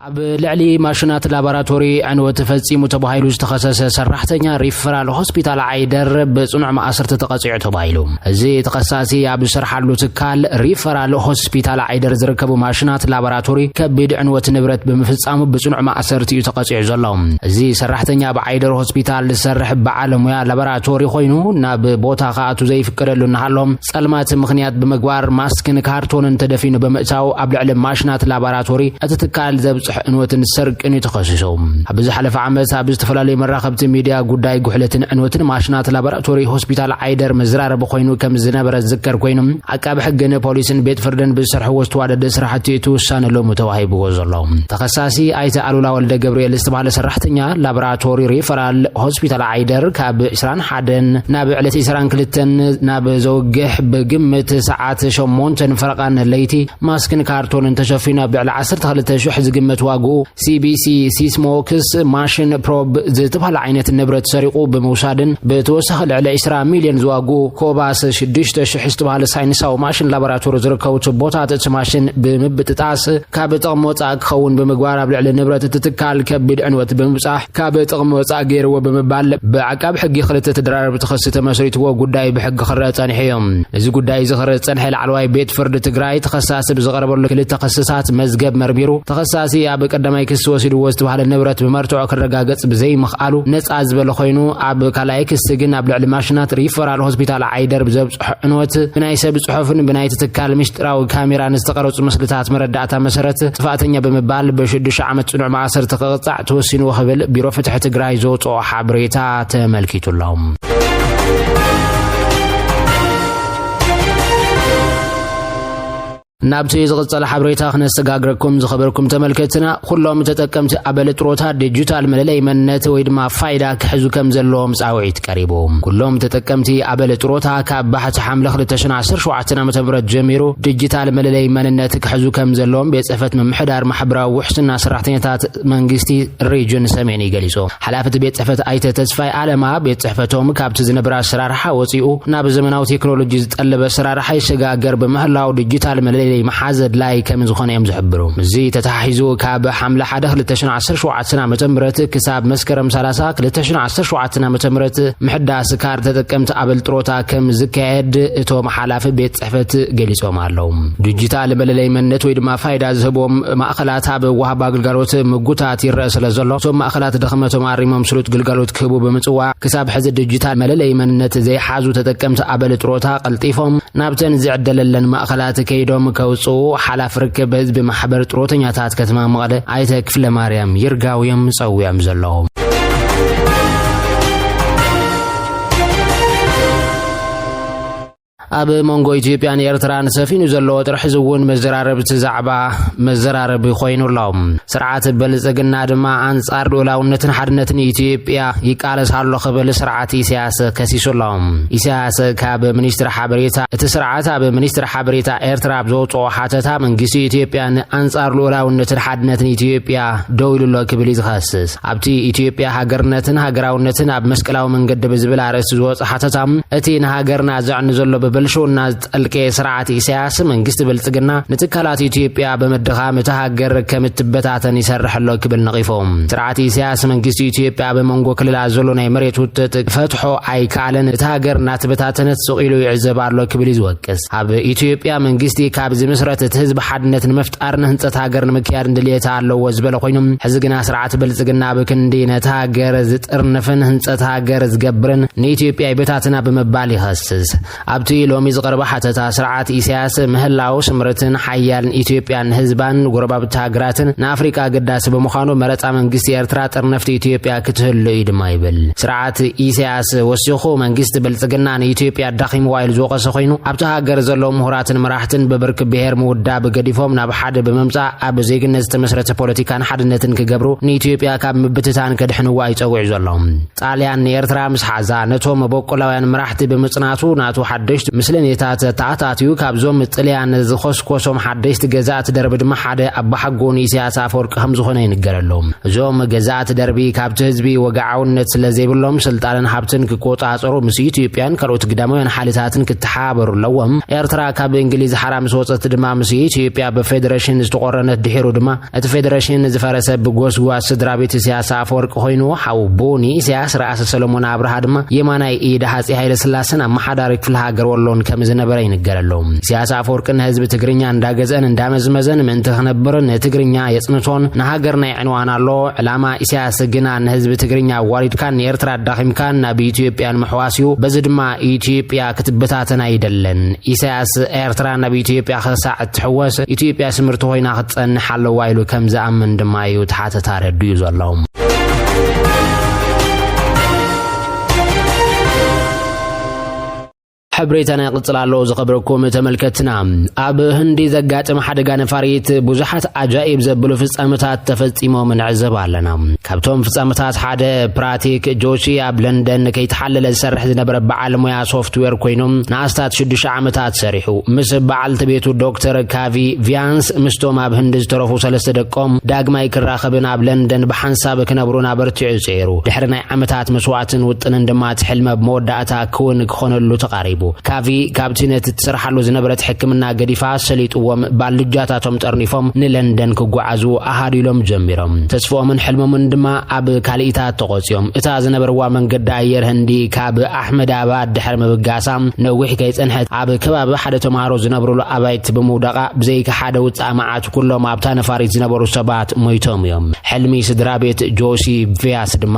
ኣብ ልዕሊ ማሽናት ላቦራቶሪ عنوت ፈጺሙ ተባሂሉ ዝተኸሰሰ ሰራሕተኛ ሪፈራል ሆስፒታል ዓይደር በጽኑዕ ማእሰርቲ ተቐጽዑ ተባሂሉ እዚ ተኸሳሲ ኣብ ስርሓሉ ትካል ሪፈራል ሆስፒታል ዓይደር ዝርከቡ ማሽናት ላቦራቶሪ ከቢድ عنوት ንብረት ብምፍጻሙ በጽኑዕ ማእሰርቲ እዩ ተቐጽዑ ዘሎ እዚ ሰራሕተኛ ብዓይደር ሆስፒታል ዝሰርሕ በዓል ሙያ ላቦራቶሪ ኮይኑ ናብ ቦታ ካኣቱ ዘይፍቀደሉ እናሃሎም ጸልማት ምኽንያት ብምግባር ማስክን ካርቶንን ተደፊኑ ብምእታው ኣብ ልዕሊ ማሽናት ላቦራቶሪ እቲ ትካል ዘብጽሕ عنوتن سرقن يتخصصهم ابز حلف عمت ابز تفلالي مراقبت ميديا ጉዳይ ጉሕለትን عنوتن ማሽናት ላቦራቶሪ ሆስፒታል ዓይደር መዝራረብ ኮይኑ ከም ዝነበረ ዝከር ኮይኑ አቃብ ሕግን ፖሊስን ቤት ፍርድን ብሰርሕ ወስተዋደደ ስራሕቲ የተወሰነሎም ተዋሂብዎ ዘሎ ተኸሳሲ አይተ አሉላ ወልደ ገብርኤል ዝተባለ ሰራሕተኛ ላቦራቶሪ ሪፈራል ሆስፒታል ዓይደር ካብ 21 ናብ 22 ናብ ዘውግሕ በግምት ሰዓት 8 ፍረቃን ለይቲ ማስክን ካርቶንን ተሸፊና ብዕላ 12000 ዝግመት ዋጉ CBC ሲስሞክስ ማሽን ፕሮብ ዝተባለ ዓይነት ንብረት ሰሪቁ በመውሳድን በተወሰኸ ልዕሊ 20 ሚሊዮን ዝዋጉ ኮባስ 6000 ዝተባለ ሳይንሳዊ ማሽን ላቦራቶሪ ዝርከቡ ቦታት እቲ ማሽን ብምብጥጣስ ካብ ጥቕሚ ወጻኢ ክኸውን ብምግባር ኣብ ልዕሊ ንብረት ትትካል ከቢድ عنوት ብምብጻሕ ካብ ጥቕሚ ወጻኢ ገይርዎ ብምባል ብዓቃብ ሕጊ ክልተ ተደራረብ ተኸስተ መስሪትዎ ጉዳይ ብሕጊ ክረአ ጸኒሑ እዚ ጉዳይ ዝኽረእ ጸንሐ ላዕለዋይ ቤት ፍርዲ ትግራይ ተኸሳሲ ብዝቐረበሉ ክልተ ክስሳት መዝገብ መርቢሩ ተኸሳሲ ኣብ ቀዳማይ ክስ ወሲዱ ዝተባለ ንብረት ብመርትዖ ክረጋገጽ ብዘይ ምኽኣሉ ነፃ ዝበለ ኮይኑ ኣብ ካልኣይ ክስ ግን ኣብ ልዕሊ ማሽናት ሪፈራል ሆስፒታል ዓይደር ብዘብጽሕ عنوት ብናይ ሰብ ጽሑፍን ብናይ ትካል ምስጢራዊ ካሜራን ዝተቀረጹ ምስልታት መረዳእታ መሰረት ጥፋተኛ ብምባል ብ6 ዓመት ጽኑዕ ማእሰርቲ ክቕጻዕ ተወሲኑ ክብል ቢሮ ፍትሒ ትግራይ ዘውጽኦ ሓበሬታ ተመልኪቱሎም نابتي زغصل حبريتا خنستغاغركم زخبركم تملكتنا كلهم تطقمت ابل طروتا ديجيتال مللي منت ويدما فايدا كحزو كم زلوم صاوعيت قريبوم كلهم تطقمتي ابل طروتا كبحت حمل 2017 عام جميرو ديجيتال مللي منت كحزو كم زلوم بيصفت ممحدار محبرا وحسنا سرحتنيات منغستي ريجن سميني غليصو حلافه بيصفت ايته تسفاي علما بيصفتهم كابت زنبرا سرارحا وصيو ناب زمناو تكنولوجي زطلب سرارحا يشغاغر بمحلاو ديجيتال مللي محازد لاي كم زخون يم زحبرو زي تتحيزو كاب حمله 2017 عام كساب مسكرم 30 2017 عام محداس كار تتقمت ابل طروتا كم زكاد اتو محلاف بيت صحفت غليصوم አለው ዲጂታል በለላይ መንነት ወይ ድማ ፋይዳ ዝህቦም ማእኸላት ኣብ ወሃብ አገልግሎት ምጉታት ይረአ ስለዘሎ ሶም ማእኸላት ደኸመቶም አሪሞም ስሉት ግልጋሎት ክህቡ በመጽዋ ክሳብ ሕዚ ዲጂታል መለላይ መንነት ዘይሓዙ ተጠቀምት አበል ጥሮታ ቀልጢፎም ናብተን ዝዕደለለን ማእኸላት ከይዶም ከውጹ ሓላፍ ርክብ ህዝብ ማሕበር ጥሮተኛታት ከተማ መቐለ አይተ ክፍለ ማርያም ይርጋውየም ጸውያም ዘለዎም ኣብ መንጎ ኢትዮጵያን ኤርትራን ሰፊኑ ዘሎ ጥርሕ ዝውን መዘራረብ ተዛዕባ መዘራረብ ኮይኑሎም ስርዓት በልጽግና ድማ አንጻር ሉዓላውነትን ሓድነትን ኢትዮጵያ ይቃለሳሉ ክብል ስርዓት ኢሳያስ ከሲሱሎም ኢሳያስ ካብ ሚኒስትር ሓበሬታ እቲ ስርዓት ኣብ ሚኒስትር ሓበሬታ ኤርትራ ብዘውጽኦ ሓተታ መንግስቲ ኢትዮጵያን አንጻር ሉዓላውነትን ሓድነትን ኢትዮጵያ ደው ኢሉሎ ክብል ይዝኸስስ ኣብቲ ኢትዮጵያ ሃገርነትን ሃገራውነትን ኣብ መስቀላዊ መንገዲ ብዝብል ኣርእስቲ ዝወጽ ሓተታ እቲ ንሃገርና ዘዕኒ ዘሎ በልሾና ጠልቄ ስርዓት ኢሳያስ መንግስት በልጽግና ንትካላት ኢትዮጵያ በመድኻም ተሃገር ከምትበታተን ይሰርሕሎ ክብል ነቂፎም ስርዓት ኢሳያስ መንግስት ኢትዮጵያ በመንጎ ክልላት ዘሎ ናይ መሬት ውጥጥ ፈትሖ ኣይካለን ተሃገርና ትበታተነት ጽቂሉ ይዕዘባሎ ክብል ይዝወቅስ ኣብ ኢትዮጵያ መንግስት ካብ ዝምስረት ህዝብ ሓድነትን መፍጣርን ህንጸት ሃገርን ምክያድ እንደልየታ ኣለዎ ዝበለ ኮይኖም ሕዝግና ስርዓት በልጽግና በክንዲ ነታሃገር ዝጥርነፍን ህንጸት ሃገር ዝገብርን ንኢትዮጵያ ይበታተና በመባል ይኸስስ ኣብቲ ሎሚ ዝቀርበ ሓተታ ስርዓት ኢሳያስ ምህላው ስምረትን ሓያልን ኢትዮጵያን ህዝባን ጎረባብታ ሃገራትን ንአፍሪካ ገዳስ በመኻኑ መረጻ መንግስት ኤርትራ ጥርነፍቲ ኢትዮጵያ ክትህሉ ድማ ይብል ስርዓት ኢሳያስ ወሲኹ መንግስት በልጽግና ንኢትዮጵያ ዳኺም ዋይል ዝወቀሰ ኮይኑ ኣብታ ሃገር ዘሎ ምሁራትን መራሕትን በብርክ ብሄር ምውዳብ ገዲፎም ናብ ሓደ በመምጻእ ኣብ ዜግነት ዝተመስረተ ፖለቲካን ሓድነትን ክገብሩ ንኢትዮጵያ ካብ ምብትታን ከድሕንዋ ይጸውዕ ዘሎ ጣልያን ኤርትራ ምስ ሓዛ ነቶም በቆላውያን መራሕቲ በመጽናቱ ናቱ ሓደሽት ምስለኔታት ተኣታትዩ ካብዞም ጥልያን ዝኸስኮሶም ሓደሽቲ ገዛእቲ ደርቢ ድማ ሓደ ኣባ ሓጎን ኢሳያስ አፈወርቂ ከም ዝኾነ ይንገረሎም እዞም ገዛእቲ ደርቢ ካብቲ ህዝቢ ወጋዓውነት ስለዘይብሎም ስልጣንን ሃብትን ክቆጻጸሩ ምስ ኢትዮጵያን ካልኦት ግዳማውያን ሓልታትን ክትሓበሩ ኣለዎም ኤርትራ ካብ እንግሊዝ ሓራም ዝወፀት ድማ ምስ ኢትዮጵያ በፌደሬሽን ዝተቆረነት ድሒሩ ድማ እቲ ፌደሬሽን ዝፈረሰ ብጎስጓስ ስድራ ቤት ኢሳያስ አፈወርቂ ኮይኑ ሓው ቦኒ ኢሳያስ ራእሰ ሰሎሞን አብርሃ ድማ የማናይ ኢድ ሃጺ ኃይለ ሥላሴን አማሓዳሪ ክፍለ ሃገር ወሎን ከም ዝነበረ ይንገረሎም ኢሳያስ አፈወርቂን ህዝብ ትግርኛ እንዳገዘን እንዳመዝመዘን ምን ተኸነበርን ትግርኛ የጽንቶን ንሃገርና ይዕንዋን ኣሎ ዕላማ ኢሳያስ ግና ንህዝብ ትግርኛ ዋሪድካን የኤርትራ ዳኺምካን ናብ ኢትዮጵያን መሕዋሲዩ በዚ ድማ ኢትዮጵያ ክትበታተን አይደለን ኢሳያስ ኤርትራ ናብ ኢትዮጵያ خساعة تحوس إثيوبيا سمرت هوينا خطن حل وايلو كم زأمن دمايو تحت تاردو يزولهم حبريتنا قصلالو زخبركم تملكتنا اب هندي زغاطم حدغا نفاريت بوزحات عجائب زبلو فصامታት ተፈጽሞ منعزب علينا ካብቶም ፍጻመታት ሓደ ፕራክቲክ ጆሲ ኣብ ለንደን ከይተሐለለ ዝሰርሕ ዝነበረ በዓልሞያ ሶፍትዌር ኮይኖም ናስታት 6 ዓመታት ሰሪሑ ምስ በዓልቲ ቤቱ ዶክተር ካቪ ቪያንስ ምስቶም ኣብ ህንዲ ዝተረፉ ሰለስተ ደቆም ዳግማይ ክራኸብን ኣብ ለንደን በሓንሳብ ክነብሩና በርቲዑ ጸይሩ ድሕሪ ናይ ዓመታት መስዋዕትን ውጥንን ድማ ትሕልመ ብመወዳእታ ክውን ክኾነሉ ተቃሪቡ ካቪ ካብቲነት ተሰርሐሉ ዝነበረት ሕክምና ገዲፋ ሰሊጥዎም ባልጃታቶም ጠርኒፎም ንለንደን ክጓዓዙ አሃዲሎም ጀሚሮም ተስፎምን ሕልሞምን ድማ ኣብ ካልኢታት ተቆጽዮም እታ ዝነበርዋ መንገዲ ኣየር ህንዲ ካብ ኣሕመዳባድ ድሕሪ ምብጋሳ ነዊሕ ከይጸንሐት ኣብ ከባቢ ሓደ ተማሃሮ ዝነብሩሉ ኣባይት ብምውደቃ ብዘይካ ሓደ ውጻእ መዓት ኩሎም ኣብታ ነፋሪት ዝነበሩ ሰባት ሞይቶም እዮም ሕልሚ ስድራ ቤት ጆሲ ቪያስ ድማ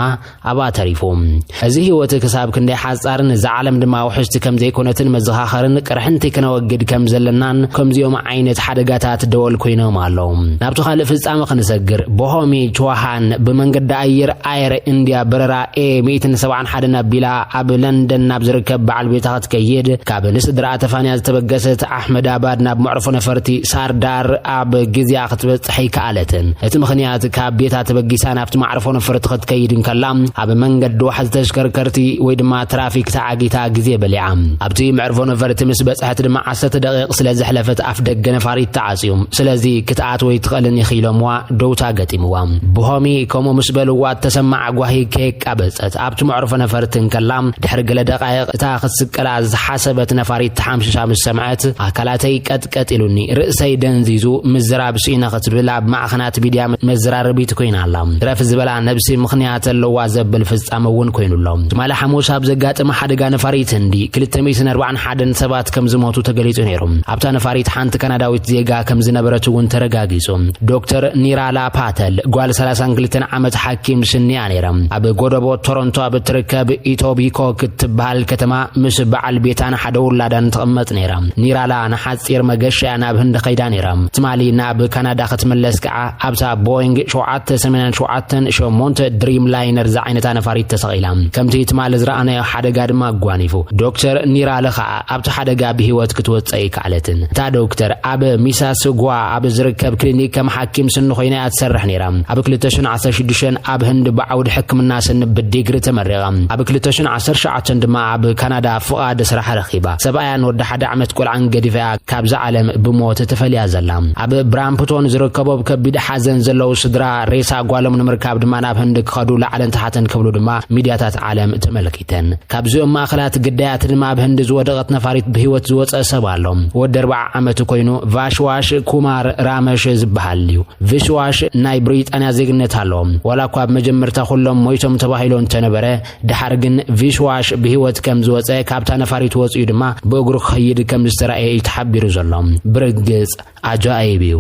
ኣባ ተሪፎም እዚ ህይወት ክሳብ ክንደይ ሓጻርን ዝዓለም ድማ ውሕስቲ ከም ዘይኮነትን መዘኻኸርን ቅርሕንቲ ክነወግድ ከም ዘለናን ከምዚኦም ዓይነት ሓደጋታት ደወል ኮይኖም ኣለው ናብቲ ካልእ ፍጻመ ክንሰግር ቦሆሚ ቹዋሃን ብመንገዲ ኣየር ኣየር ኢንድያ በረራ A171 ናቢላ ኣብ ለንደን ናብ ዝርከብ በዓል ቤታ ክትከይድ ካብ ንስድራ ተፋንያ ዝተበገሰት ኣሕመዳባድ ናብ መዕርፎ ነፈርቲ ሳርዳር ኣብ ግዝያ ክትበጽሕ ይከኣለትን እቲ ምኽንያት ካብ ቤታ ተበጊሳ ናብቲ መዕርፎ ነፈርቲ ክትከይድ እንከላ ኣብ መንገዲ ዋሕዚ ተሽከርከርቲ ወይ ድማ ትራፊክ ተዓጊታ ግዜ በሊዓ ኣብቲ መዕርፎ ነፈርቲ ምስ በጽሐት ድማ 10 ደቂቕ ስለ ዝሕለፈት ኣፍ ደገ ነፋሪት ተዓጽዮም ስለዚ ክትኣት ወይ ትኸልን ይኺሎምዋ ዶውታ ገጢምዋ ብሆሚ ከምኡ ምስ በልዋ ተሰማዕ ጓሂ ከይቃበጸት ኣብቲ መዕርፎ ነፈርቲ እንከላ ድሕሪ ገለ ደቂቕ እታ ክትስቀላ ዝሓሰበት ነፋሪት ተሓምሽሻ ምስ ሰምዐት ኣካላተይ ቀጥቀጥ ኢሉኒ ርእሰይ ደንዚዙ ምዝራብ ስኢና ክትብል ኣብ ማዕኸናት ሚድያ መዘራረቢት ኮይናላ ረፍ ዝበላ ነብሲ ምኽንያት ኣለዋ ዘብል ፍጻመ እውን ኮይኑሎም ትማሊ ሓሙስ ኣብ ዘጋጥም ሓደጋ ነፋሪት ህንዲ 241 ሰባት ከም ዝሞቱ ተገሊጹ ነይሮም ኣብታ ነፋሪት ሓንቲ ካናዳዊት ዜጋ ከም ዝነበረት እውን ተረጋጊጹ ዶክተር ኒራላ ፓተል ጓል 32 ዓመት ሓኪም ስኒያ ነይራ ኣብ ጎደቦ ቶሮንቶ ኣብ ትርከብ ኢቶቢኮ ክትበሃል ከተማ ምስ በዓል ቤታን ሓደ ውላዳን ተቐመጥ ነይራ ኒራላ ንሓጺር መገሻ ናብ ህንዲ ኸይዳ ነይራ ትማሊ ናብ ካናዳ ክትመለስ ከዓ ኣብታ ቦይንግ 787 ድሪም ላይነር ዝዓይነታ ነፋሪት ተሰቂላ ከምቲ ትማሊ ዝረኣናዮ ሓደጋ ድማ ጓኒፉ ዶክተር ኒራላ ኣብቲ ሓደጋ ብህይወት ክትወጽእ ይከኣለትን እታ ዶክተር ኣብ ሚሳስጓ ኣብ ዝርከብ ክሊኒክ ከም ሓኪም ስኒ ኮይና ትሰርሕ ነይራ ኣብ 2016 ኣብ ህንዲ ብዓውድ ሕክምና ስኒ ብዲግሪ ተመሪቓ ኣብ 2019 ድማ ኣብ ካናዳ ፍቓድ ስራሕ ረኺባ ሰብኣያን ወዲ 1 ዓመት ቆልዓን ገዲፋ ካብዛ ዓለም ብሞት ተፈልያ ዘላ ኣብ ብራምፕቶን ዝርከቦ ከቢድ ሓዘን ዘለው ስድራ ሬሳ ጓሎም ንምርካብ ድማ ናብ ህንዲ ክኸዱ ላዕለን ታሕተን ክብሉ ድማ ሚድያታት ዓለም ተመልኪተን ካብዚኦም ማእኸላት ግዳያት ድማ ኣብ ህንዲ ዝወደቐት ነፋሪት ብህይወት ዝወፀ ሰብ ኣሎ ወዲ 40 ዓመት ኮይኑ ቫሽዋሽ ኩማር ራመሽ ዝበሃል እዩ ቪሽዋሽ ናይ ብሪጣንያ ዜግነት ኣሎ ወላ እኳ መጀመርታ ኩሎም ሞይቶም ተባሂሎም ተነበረ ድሓር ግን ቪሽዋሽ ብህይወት ከም ዝወፀ ካብታ ነፋሪት ወፅኡ ድማ ብእግሩ ክኸይድ ከም ዝተረኣየ ይተሓቢሩ ዘሎ ብርግጽ አጃኢብ እዩ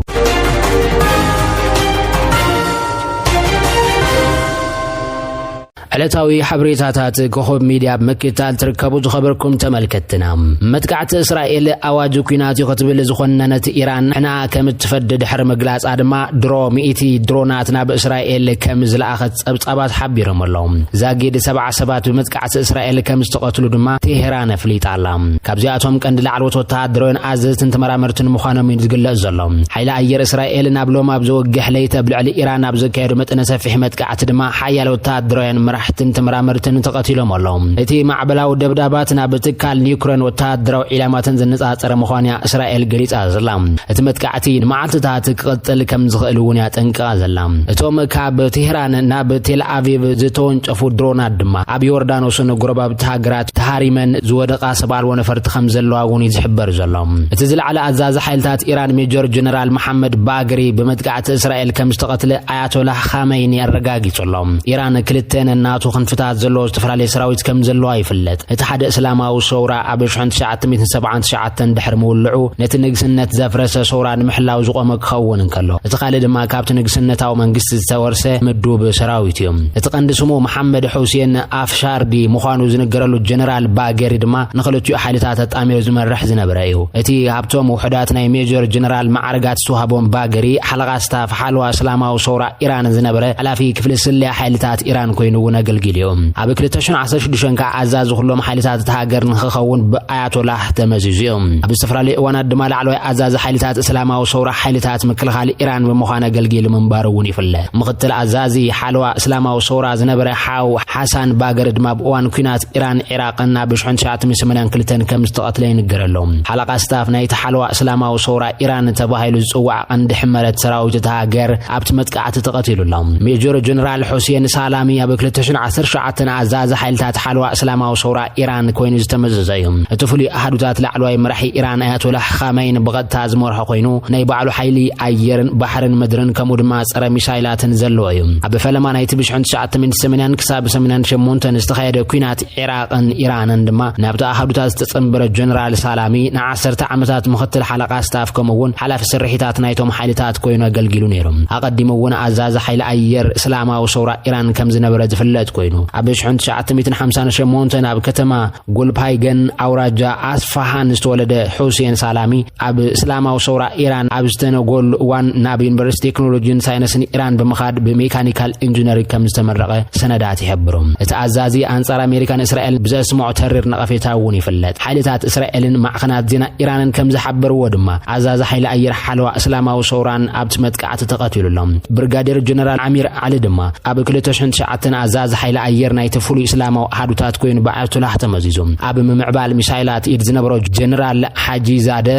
ዕለታዊ ሓበሬታታት ኮኸብ ሚድያ በመክታል ትርከቡ ዝኸበርኩም ተመልከትና መጥቃዕቲ እስራኤል ኣዋጅ ኩናት ይኽትብል ዝኾነነት ኢራን ሕና ከም ትፈድድ ድሕሪ ምግላጽ ድማ ድሮ 100 ድሮናት ናብ እስራኤል ከም ዝለኣኸት ጸብጻባት ሓቢሮም ኣለዉ ዛጊድ 7 ሰባት በመጥቃዕቲ እስራኤል ከም ዝተቐትሉ ድማ ቴሄራን ኣፍሊጣላ ካብዚኣቶም ቀንዲ ላዕለዎት ወተሃደራውን ኣዘዝትን ተመራመርትን ምዃኖም ዝግለጽ ዘሎ ሓይሊ ኣየር እስራኤል ናብ ሎም ኣብ ዝወግሕ ለይቲ ብልዕሊ ኢራን ኣብ ዘካየዱ መጠነ ሰፊሕ መጥቃዕቲ ድማ ሓያል ወተሃደራውን መራሕትን ተመራመርትን ተቀቲሎም ኣለዎም እቲ ማዕበላው ደብዳባት ናብ ትካል ዩክሬን ወታደራዊ ኢላማትን ዝነጻጸረ ምዃንያ እስራኤል ገሊጻ ዘላ እቲ መጥቃዕቲ ንመዓልትታት ክቕጥል ከም ዝኽእል እውን ያጠንቅቃ ዘላ እቶም ካብ ቴህራን ናብ ቴል አቪቭ ዝተወንጨፉ ድሮናት ድማ ኣብ ዮርዳኖስን ጎረባብቲ ሃገራት ተሃሪመን ዝወደቃ ሰባል ወነፈርቲ ከም ዘለዋ እውን ይዝሕበር ዘሎ እቲ ዝለዓለ ኣዛዚ ሓይልታት ኢራን ሜጀር ጀነራል መሐመድ ባግሪ በመጥቃዕቲ እስራኤል ከም ዝተቀተለ አያቶላህ ኻሜኒ ያረጋግጹሎም ኢራን ክልተን እናቱ ክንፍታት ዘሎ ዝተፈላልየ ሰራዊት ከም ዘለዋ ይፍለጥ እቲ ሓደ እስላማዊ ሶውራ ኣብ 1979 ድሕሪ ምውልዑ ነቲ ንግስነት ዘፍረሰ ሶውራ ንምሕላው ዝቆመ ክኸውን እንከሎ እቲ ካልእ ድማ ካብቲ ንግስነታዊ መንግስቲ ዝተወርሰ ምዱብ ሰራዊት እዩ እቲ ቀንዲ ስሙ መሐመድ ሁሴን አፍሻርዲ ምዃኑ ዝነገረሉ ጀነራል ባገሪ ድማ ንኽልቲኡ ሓይልታት ኣጣሚሩ ዝመርሕ ዝነበረ እዩ እቲ ሃብቶም ውሕዳት ናይ ሜጀር ጀነራል ማዕረጋት ዝተዋሃቦም ባገሪ ሓለቓ ስታፍ ሓልዋ እስላማዊ ሶውራ ኢራን ዝነበረ ሓላፊ ክፍሊ ስልያ ሓይልታት ኢራን ኮይኑ እውን ኣገልጊሉ እዩ ኣብ 2016 ከዓ ኣዛዚ ኩሎም ሓይልታት ሃገር ንኽኸውን ብኣያቶላህ ተመዚዙ እዩ ኣብ ዝተፈላለዩ እዋናት ድማ ላዕለዋይ ኣዛዚ ሓይልታት እስላማዊ ሶውራ ሓይልታት ምክልኻል ኢራን ብምዃን ኣገልጊሉ ምንባሩ እውን ይፍለጥ ምክትል ኣዛዚ ሓልዋ እስላማዊ ሶውራ ዝነበረ ሓው ሓሳን ባገሪ ድማ ብእዋን ኩናት ኢራን ኢራቅን ኣብ 1982 ከም ዝተቐትለ ይንገረሎም ሓለቓ ስታፍ ናይቲ ሓልዋ እስላማዊ ሶውራ ኢራን ተባሂሉ ዝጽዋዕ ቀንዲ ሕመረት ሰራዊት ሃገር ኣብቲ መጥቃዕቲ ተቐቲሉሎም ሜጀር ጀነራል ሁሴን ሳላሚ ኣብ 2019 ኣዛዚ ሓይልታት ሓልዋ እስላማዊ ሶውራ ኢራን ኮይኑ ዝተመዘዘ እዩ እቲ ፍሉይ ኣሃዱታት ላዕለዋይ መራሒ ኢራን አያቶላህ ኻሜኒ ብቐጥታ ዝመርሖ ኮይኑ ናይ ባዕሉ ሓይሊ ኣየርን ባሕርን ምድርን ከምኡ ድማ ጸረ ሚሳይላትን ዘለዎ እዩ ኣብ ፈለማ ናይቲ 1980 ክሳብ 88 ዝተኻየደ ኩናት ኢራቅን ኢራንን ድማ ናብቲ ኣሃዱታት ዝተጸምበረ ጀነራል ሳላሚ ን10 ዓመታት ምክትል ሓለቓ ስታፍ ከምኡውን ሓላፊ ስርሒታት ናይቶም ሓይልታት ኮይኑ ኣገልጊሉ ነይሮም ኣቐዲሙ እውን ኣዛዚ ሓይሊ ኣየር እስላማዊ ሶውራ ኢራን ከም ዝነበረ ዝፍለጥ ኮይኑ ኣብ 1958 ኣብ ከተማ ጎልፓይገን ኣውራጃ ኣስፋሃን ዝተወለደ ሁሴን ሳላሚ ኣብ እስላማዊ ሶውራ ኢራን ኣብ ዝተነጎል እዋን ናብ ዩኒቨርሲቲ ቴክኖሎጂን ሳይንስን ኢራን ብምኻድ ብሜካኒካል ኢንጂነሪንግ ከም ዝተመረቐ ሰነዳት ይሕብሩ እቲ ኣዛዚ ኣንጻር ኣሜሪካን እስራኤል ብዘስምዖ ተሪር ነቐፌታ እውን ይፍለጥ ሓይልታት እስራኤልን ማዕኸናት ዜና ኢራንን ከም ዝሓበርዎ ድማ ኣዛዚ ሓይሊ ኣየር ሓልዋ እስላማዊ ሶውራን ኣብቲ መጥቃዕቲ ተቐቲሉሎም ብርጋዴር ጀነራል አሚር ዓሊ ድማ ኣብ 2009 ኣዛዚ ሓይሊ ኣየር ናይቲ ፍሉይ እስላማዊ ኣሃዱታት ኮይኑ ብኣያቶላህ ተመዚዙ ኣብ ምምዕባል ሚሳይላት ኢድ ዝነበሮ ጀነራል ሓጂ ዛደ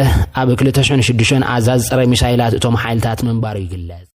ኣብ 2006 ኣዛዚ ጸረ ሚሳይላት እቶም ሓይልታት መንባሩ ይግለጽ